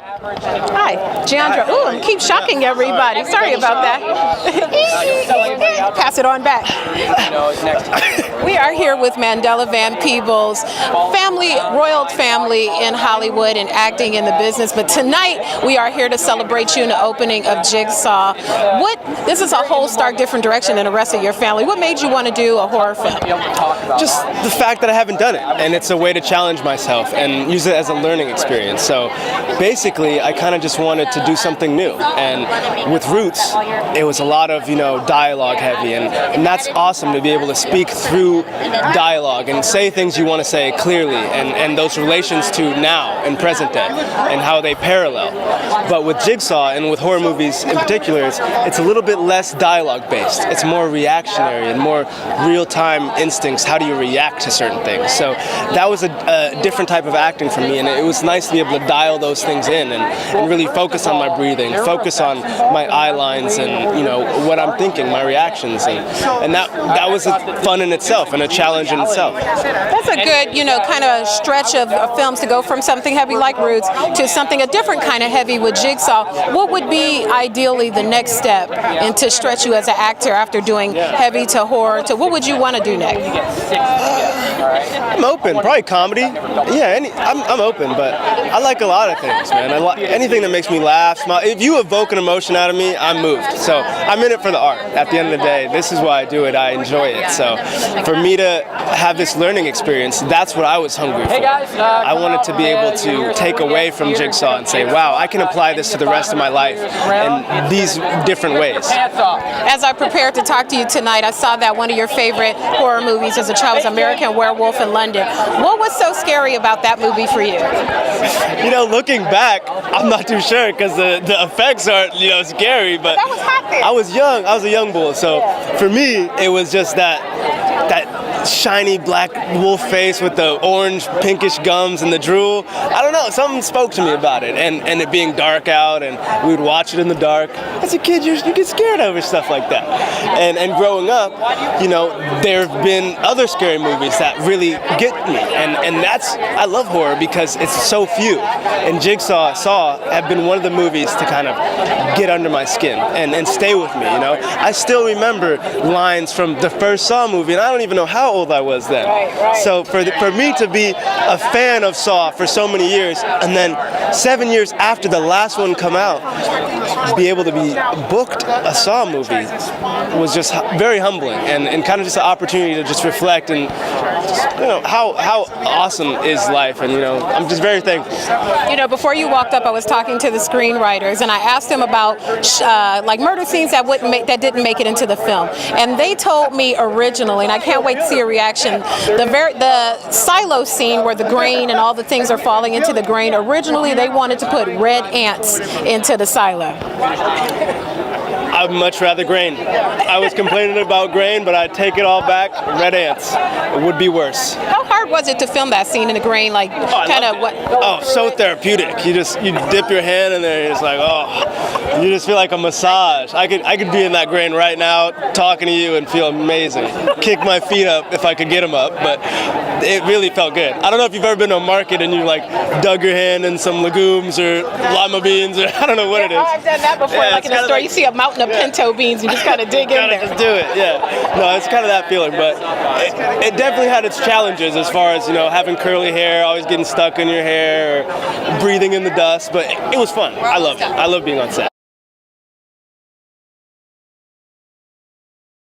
Hi, Jeandra. Ooh, keep shocking everybody. Sorry about that. Pass it on back. We are here with Mandela Van Peebles, royal family in Hollywood and acting in the business. But tonight we are here to celebrate you in the opening of Jigsaw. This is a whole stark different direction than the rest of your family. What made you want to do a horror film? Just the fact that I haven't done it, and it's a way to challenge myself and use it as a learning experience. So basically, I kind of just wanted to do something new. And with Roots, it was a lot of, dialogue heavy, and that's awesome to be able to speak through dialogue and say things you want to say clearly, and those relations to now and present day and how they parallel. But with Jigsaw and with horror movies in particular, it's a little bit less dialogue based. It's more reactionary and more real-time instincts. How do you react to certain things? So that was a different type of acting for me, and it was nice to be able to dial those things in and really focus on my breathing, focus on my eye lines and what I'm thinking, my reactions, and that was fun in itself and a challenge in itself. That's a good kind of stretch of films to go from something heavy like Roots to something a different kind of heavy with Jigsaw. What would be ideally the next step and to stretch you as an actor after doing heavy to horror to what would you want to do next? I'm open, probably comedy. Yeah, I'm open, but I like a lot of things, man. I like anything that makes me laugh, smile. If you evoke an emotion out of me, I'm moved. So I'm in it for the art. At the end of the day, this is why I do it. I enjoy it. So for me to have this learning experience, that's what I was hungry for. I wanted to be able to take away from Jigsaw and say, wow, I can apply this to the rest of my life in these different ways. As I prepared to talk to you tonight, I saw that one of your favorite horror movies as a child was American Werewolf in London. What was so scary about that movie for you? Looking back, I'm not too sure because the effects aren't, scary, but that was hot then. I was young. I was a young bull, so for me, it was just that shiny black wolf face with the orange pinkish gums and the drool. I don't know, something spoke to me about it, and it being dark out, and we would watch it in the dark. As a kid, you get scared over stuff like that. And growing up, there have been other scary movies that really get me, and I love horror because it's so few. And Jigsaw have been one of the movies to kind of get under my skin and stay with me. I still remember lines from the first Saw movie, and I don't even know how old I was then. Right. So for me to be a fan of Saw for so many years, and then 7 years after the last one come out, be able to be booked a Saw movie was just very humbling and kind of just an opportunity to just reflect and how awesome is life, and I'm just very thankful. Before you walked up, I was talking to the screenwriters, and I asked them about like murder scenes that didn't make it into the film, and they told me originally, and I can't wait to see a reaction, the silo scene where the grain and all the things are falling into the grain, originally they wanted to put red ants into the silo. I'd much rather grain. I was complaining about grain, but I'd take it all back. Red ants. It would be worse. How hard was it to film that scene in the grain? Like, so therapeutic. You dip your hand in there, and it's like, oh, you just feel like a massage. I could be in that grain right now, talking to you, and feel amazing. Kick my feet up if I could get them up, but it really felt good. I don't know if you've ever been to a market and you dug your hand in some legumes or lima beans, or I don't know what it is. I've done that before. Like in the store, you see a mountain of pinto beans, you just kind of dig in there. Just do it, yeah. No, it's kind of that feeling, but it definitely had its challenges as far as, having curly hair, always getting stuck in your hair, or breathing in the dust, but it was fun. I loved it. I love being on set.